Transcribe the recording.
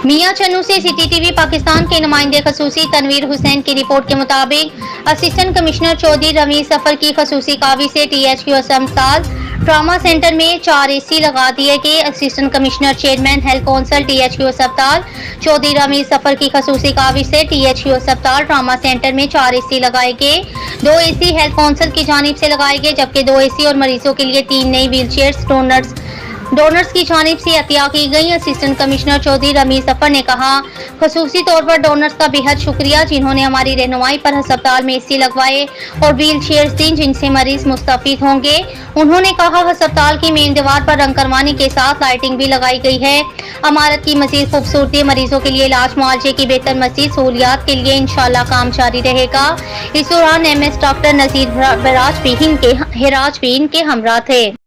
मियां चन्नू से city TV Pakistan के नुमाइंदे खसूसी तनवीर हुसैन की रिपोर्ट के मुताबिक असिस्टेंट कमिश्नर चौधरी रमीज सफर की खसूसी कावी से THQ अस्पताल ट्रामा सेंटर में 4 AC लगा दिए गए। Assistant commissioner chairman health council THQ अस्पताल चौधरी रमीज सफर की खसूसी कावी से THQ अस्पताल ट्रामा सेंटर में 4 AC लगाए गए। 2 AC हेल्थ काउंसिल की जानिब से लगाए गए, जबकि 2 AC और मरीजों के लिए 3 नई व्हील चेयर्स डोनर्स की जानिब से अतिया की गई। असिस्टेंट कमिश्नर चौधरी रमीज सफर ने कहा, खसूसी तौर पर डोनर्स का बेहद शुक्रिया जिन्होंने हमारी रहनुमाई पर अस्पताल में AC लगवाए और व्हील चेयर्स दी जिनसे मरीज मुस्तफीद होंगे। उन्होंने कहा, अस्पताल की मेन दीवार पर रंग करवाने के साथ लाइटिंग भी लगाई गई है। इमारत की मजीद खूबसूरती मरीजों के लिए इलाज मुआवजे की बेहतर मजीद सहूलियात के लिए इंशाल्लाह काम जारी रहेगा। इस दौरान MS डॉक्टर नजीर हिराज भी इनके हमरा थे।